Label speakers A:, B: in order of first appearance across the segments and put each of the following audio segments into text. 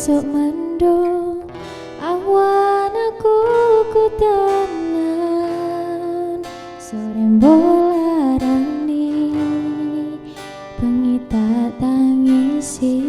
A: esok mendung awan aku kutanan sore bolarani bengi tak tangisi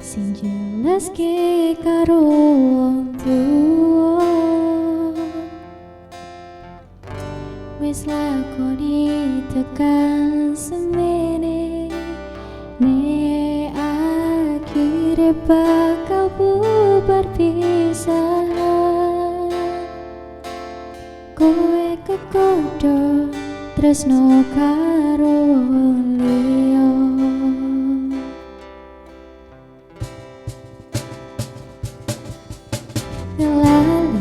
A: sing jelas ke karo wong tuwa wis lakoni tekan semene ne akhirnya bakal bubar pisahan kowe kekodo tresno karo wong liya lali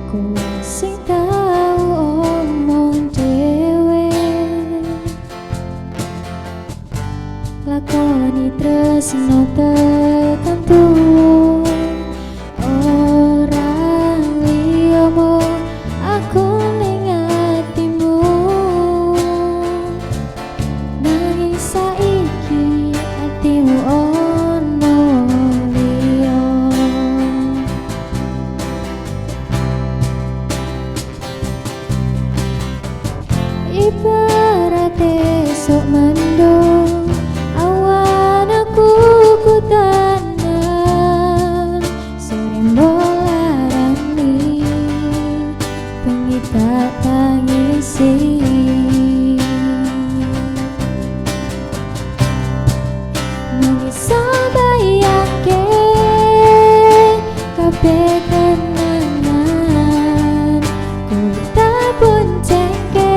A: kowe sing tau omong dhewe lakoni tresno tekan tuwa orang liya mung aku ning atimu nanging saiki atimu ono liya ibarat esok mendung awan aku kutanan sore bolarani bengi tak tangisi mengisah bayangke kabeh kenangan ku tak boncengke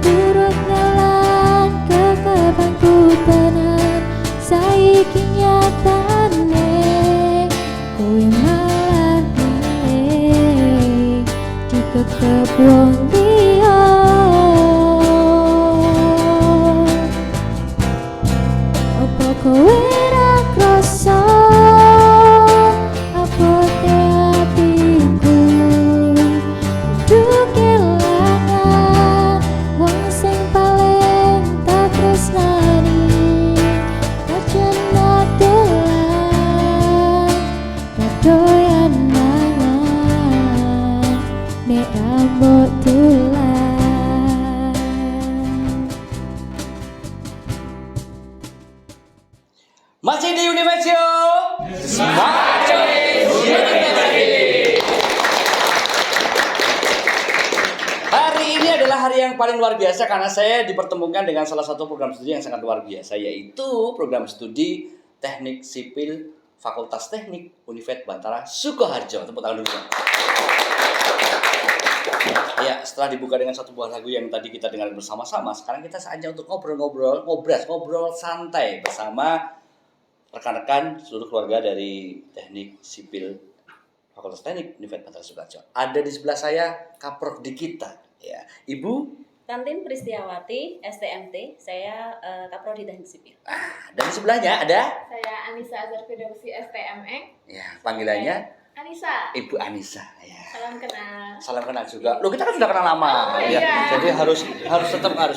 A: turut nelan kekepanku tenan saiki nyatane kowe malah milih dikekep wong liya apa kowe ra krasa abote atiku kudu kelangan wong sing paling tak tresnani kacena dolan kadoyan mangan nek ambok dolan
B: Masih di Universio Smart Choice University. Hari ini adalah hari yang paling luar biasa karena saya dipertemukan dengan salah satu program studi yang sangat luar biasa, yaitu program studi Teknik Sipil Fakultas Teknik Universitas Batara Sukoharjo. Tepuk tangan dulu. Ya, setelah dibuka dengan satu buah lagu yang tadi kita dengar bersama-sama, sekarang kita saatnya untuk ngobrol santai bersama rekan-rekan seluruh keluarga dari Teknik Sipil Fakultas Teknik Universitas Batara Sukoharjo. Ada di sebelah saya Kaprodi kita, ya, Ibu
C: Tantin Pristiawati, STMT, saya Kaprodi Teknik Sipil.
B: Dan di sebelahnya ada,
D: Saya Anissa Azhar Firdausi, STME.
B: ya, panggilannya
D: Anissa.
B: Ibu Anissa, ya.
D: Salam kenal.
B: Salam kenal juga. Loh, kita kan sudah kenal lama,
D: Oh,
B: ya.
D: iya.
B: Jadi harus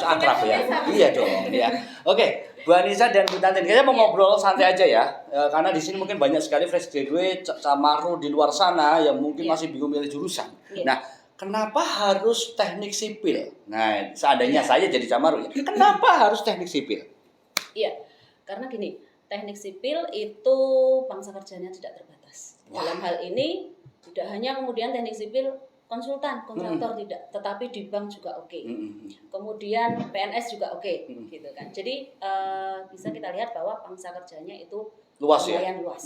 B: akrab ya. Iya dong, ya. Oke, Bu Anissa dan Bu Tantin, kita mau ngobrol santai aja ya. Karena di sini mungkin banyak sekali fresh graduate Samaru di luar sana yang mungkin masih bingung milih jurusan. Nah, kenapa harus teknik sipil? Nah, seandainya saya jadi Samaru ya. Kenapa harus teknik sipil?
C: Iya, karena gini, teknik sipil itu pangsa kerjanya tidak terbatas. Dalam hal ini tidak hanya kemudian teknik sipil konsultan, kontraktor tidak, tetapi di bank juga oke. Kemudian PNS juga oke, gitu kan. Jadi bisa kita lihat bahwa pangsa kerjanya itu
B: Luas ya?
C: lumayan luas,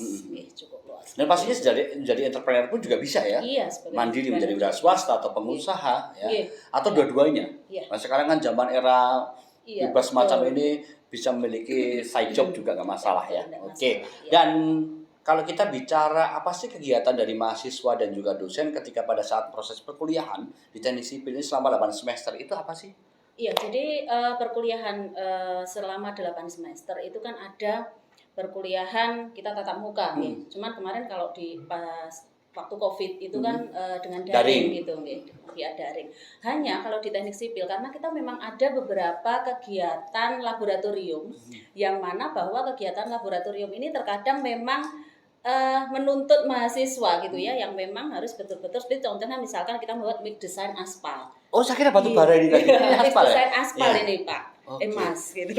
C: cukup luas.
B: Dan pastinya menjadi entrepreneur pun juga bisa ya.
C: Iya, sebagai
B: Mandiri menjadi
C: entrepreneur.
B: wira swasta atau pengusaha ya.
C: Iya.
B: Atau dua-duanya.
C: Iya.
B: Nah, sekarang kan zaman era
C: Iya,
B: bebas semacam
C: betul.
B: ini bisa memiliki side job juga nggak masalah ya.
C: Nggak
B: Oke.
C: masalah, iya.
B: Dan kalau kita bicara apa sih kegiatan dari mahasiswa dan juga dosen ketika pada saat proses perkuliahan di teknik sipil ini selama 8 semester itu apa sih?
C: Iya, jadi perkuliahan selama 8 semester itu kan ada perkuliahan kita tatap muka nih. Cuman kemarin kalau di pas waktu Covid itu kan dengan daring gitu nih, via daring. Hanya kalau di teknik sipil karena kita memang ada beberapa kegiatan laboratorium yang mana bahwa kegiatan laboratorium ini terkadang memang menuntut mahasiswa gitu ya, yang memang harus betul-betul seperti contohnya misalkan kita membuat mix design aspal.
B: Oh, saya kira batu bara ini tadi. Ini
C: Mix
B: aspal ya?
C: design aspal
B: Iya.
C: ini Pak,
B: Oke.
C: emas gitu.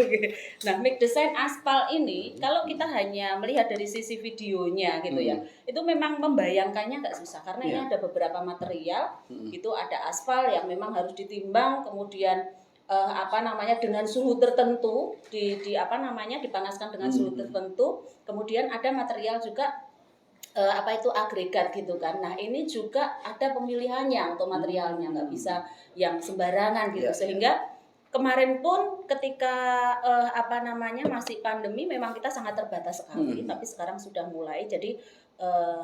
C: Nah, mix design aspal ini kalau kita hanya melihat dari sisi videonya gitu ya, itu memang membayangkannya nggak susah karena ini ada beberapa material, itu ada aspal yang memang harus ditimbang, kemudian dengan suhu tertentu dipanaskan dengan suhu tertentu, kemudian ada material juga agregat gitu kan. Nah ini juga ada pemilihannya untuk materialnya, nggak bisa yang sembarangan gitu. Sehingga kemarin pun ketika masih pandemi memang kita sangat terbatas sekali, tapi sekarang sudah mulai. Jadi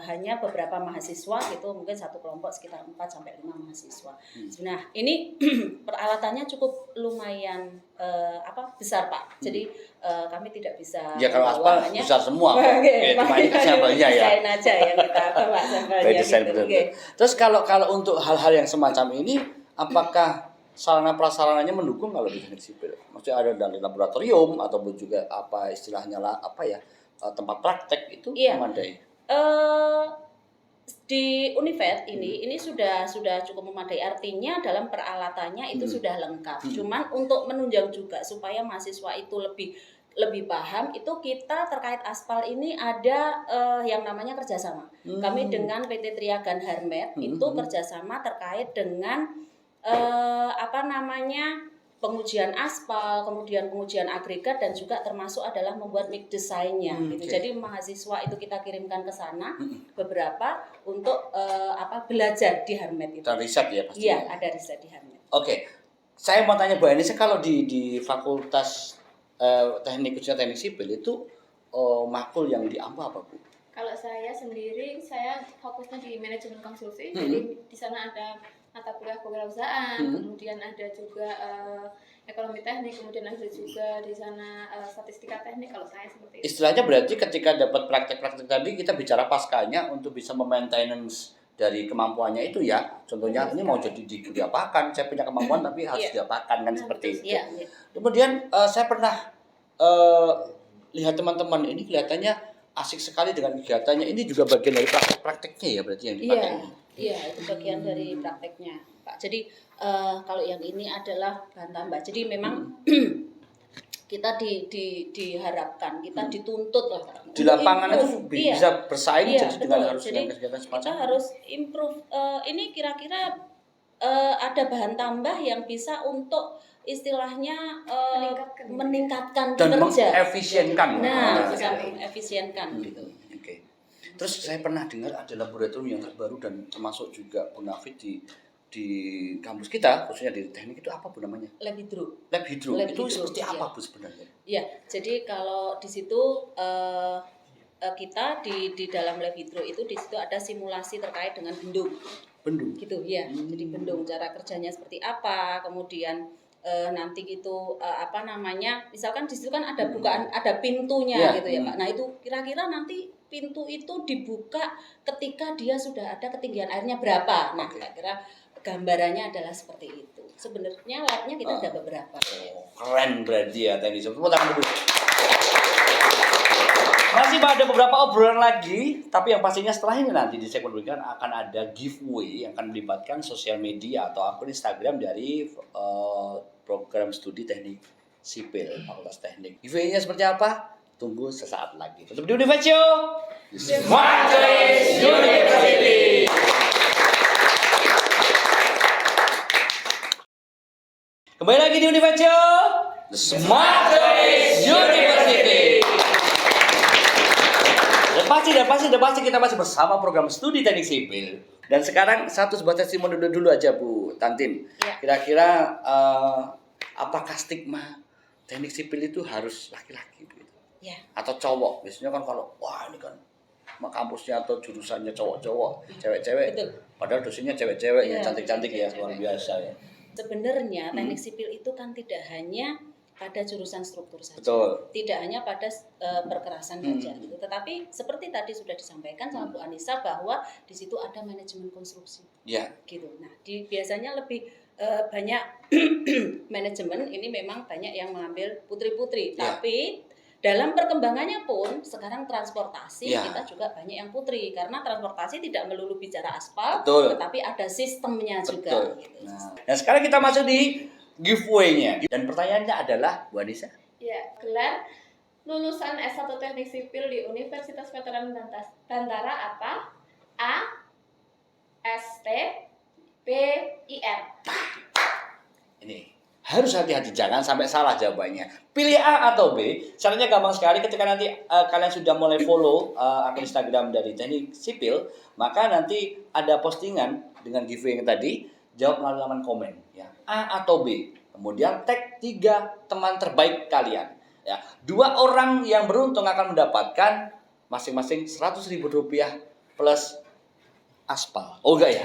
C: hanya beberapa mahasiswa gitu, mungkin satu kelompok sekitar 4-5 mahasiswa. Nah ini peralatannya cukup lumayan besar Pak. Jadi kami tidak bisa
B: Ya kalau aspal
C: hanya
B: besar semua.
C: Oke,
B: Cuma ini kan sampelnya ya.
C: desain aja yang kita bawa sampelnya
B: Desain
C: gitu.
B: betul.
C: Oke.
B: Terus kalau untuk hal-hal yang semacam ini, apakah sarana prasarananya mendukung kalau di teknik sipil? Maksudnya ada dari laboratorium ataupun juga istilahnya tempat praktek itu memadai?
C: Di Univet ini sudah cukup memadai, artinya dalam peralatannya itu sudah lengkap. Cuman untuk menunjang juga supaya mahasiswa itu lebih paham, itu kita terkait aspal ini ada yang namanya kerjasama. Kami dengan PT Triagan Harmet itu kerjasama terkait dengan pengujian aspal, kemudian pengujian agregat, dan juga termasuk adalah membuat mix desainnya gitu. Jadi mahasiswa itu kita kirimkan ke sana beberapa untuk belajar di Harmet itu.
B: Dan riset ya pasti.
C: Iya, ada riset di Harmet.
B: Oke. Saya mau tanya Bu Anissa, kalau di Fakultas Teknik khususnya Teknik Sipil itu makul yang diambil apa Bu?
D: Kalau saya sendiri, saya fokusnya di manajemen konstruksi. Jadi di sana ada mata kuliah kewirausahaan, kemudian ada juga ekonomi teknik, kemudian ada juga di sana statistika teknik. Kalau saya seperti itu.
B: Istilahnya berarti ketika dapat praktek-praktek tadi kita bicara paskanya untuk bisa memaintenance dari kemampuannya itu ya. Contohnya ini mau jadi diapakan, saya punya kemampuan tapi harus diapakan kan seperti itu.
C: Iya.
B: Kemudian saya pernah lihat teman-teman ini kelihatannya asik sekali dengan kegiatannya. Ini juga bagian dari praktek-prakteknya ya berarti yang dipakai ini.
C: Iya, itu bagian dari prakteknya, Pak. Jadi kalau yang ini adalah bahan tambah. Jadi memang kita diharapkan, kita dituntut lah
B: di lapangan
C: improve.
B: itu bisa bersaing jadi dengan harus
C: Jadi
B: dengan kegiatan semacam
C: kita harus improve. Ini kira-kira ada bahan tambah yang bisa untuk istilahnya meningkatkan
B: dan
C: kinerja,
B: mengefisienkan.
C: bisa mengefisienkan gitu.
B: Oke. Terus saya pernah dengar ada laboratorium yang terbaru dan termasuk juga Bu Nafid di kampus kita, khususnya di teknik itu apa Bu namanya?
C: Lab hidro.
B: Lab hidro.
C: Lab
B: itu
C: hidro,
B: seperti apa
C: iya.
B: Bu sebenarnya?
C: Ya, jadi kalau di situ kita di dalam lab hidro itu di situ ada simulasi terkait dengan bendung.
B: Bendung.
C: Gitu ya. Jadi bendung cara kerjanya seperti apa, kemudian nanti gitu misalkan di situ kan ada bukaan, ada pintunya gitu ya Pak. Nah itu kira-kira nanti pintu itu dibuka ketika dia sudah ada ketinggian airnya berapa. Nah kira-kira gambarannya adalah seperti itu. Sebenarnya labnya kita ada beberapa.
B: Keren berarti ya teknik. Tepuk tangan dulu. Masih ada beberapa obrolan lagi, tapi yang pastinya setelah ini nanti di segmen berikutnya akan ada giveaway yang akan melibatkan sosial media atau akun Instagram dari program studi teknik sipil Fakultas Teknik. Giveaway-nya seperti apa? Tunggu sesaat lagi. Tetap di Univacio, Smart Choice University. Kembali lagi di Univacio, Smart Choice University. Dan pasti kita masih bersama program studi teknik sipil. Dan sekarang satu sebuah testimoni dulu aja Bu Tantin.
C: Ya.
B: Kira-kira apakah stigma teknik sipil itu harus laki-laki gitu?
C: Ya.
B: Atau cowok? Biasanya kan kalau wah ini kan kampusnya atau jurusannya cowok-cowok, cewek-cewek.
C: Betul.
B: Padahal dosennya cewek-cewek
C: Ya,
B: yang cantik-cantik ya,
C: cewek-cewek.
B: luar biasa ya.
C: Sebenarnya teknik sipil itu kan tidak hanya pada jurusan struktur saja.
B: Betul.
C: Tidak hanya pada perkerasan saja gitu. Tetapi seperti tadi sudah disampaikan sama Bu Anissa bahwa di situ ada manajemen konstruksi.
B: Ya.
C: Gitu. Nah, biasanya lebih banyak manajemen ini memang banyak yang mengambil putri-putri,
B: Ya.
C: tapi dalam perkembangannya pun sekarang transportasi
B: Ya.
C: kita juga banyak yang putri karena transportasi tidak melulu bicara aspal,
B: Betul.
C: tetapi ada sistemnya juga.
B: Betul.
C: Gitu.
B: Nah, sekarang kita masuk di giveaway-nya. Dan pertanyaannya adalah, Bu Anissa,
D: Ya, gelar lulusan S1 Teknik Sipil di Universitas Veteran Bantara apa? A. ST, B. IR.
B: ini harus hati-hati, jangan sampai salah jawabannya. Pilih A atau B. Caranya gampang sekali. Ketika nanti kalian sudah mulai follow akun Instagram dari Teknik Sipil, maka nanti ada postingan dengan giveaway yang tadi. Jawab melalui laman komen, ya. A atau B. Kemudian tag 3 teman terbaik kalian. Ya, 2 orang yang beruntung akan mendapatkan masing-masing Rp100.000 plus aspal. Oh enggak ya?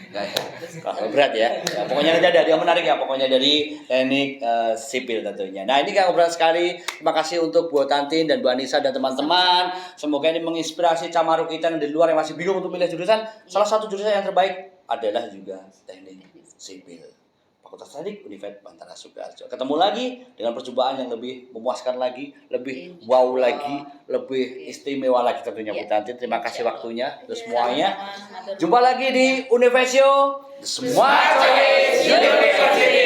B: Enggak ya. Kalau berat ya. Ya, pokoknya nanti ada yang menarik ya, pokoknya dari Teknik Sipil tentunya. Nah, ini kan berat sekali. Terima kasih untuk Bu Tantin dan Bu Anissa dan teman-teman. Semoga ini menginspirasi camaru kita yang di luar yang masih bingung untuk milih jurusan. Salah satu jurusan yang terbaik adalah juga Teknik Sipil. Fakultas Teknik Universitas Bantara Sukoharjo. Ketemu lagi dengan perjumpaan yang lebih memuaskan lagi, lebih wow lagi, lebih istimewa lagi tentunya Bu Tantin. Terima kasih waktunya untuk semuanya. Jumpa lagi di Universio Smart Choice University.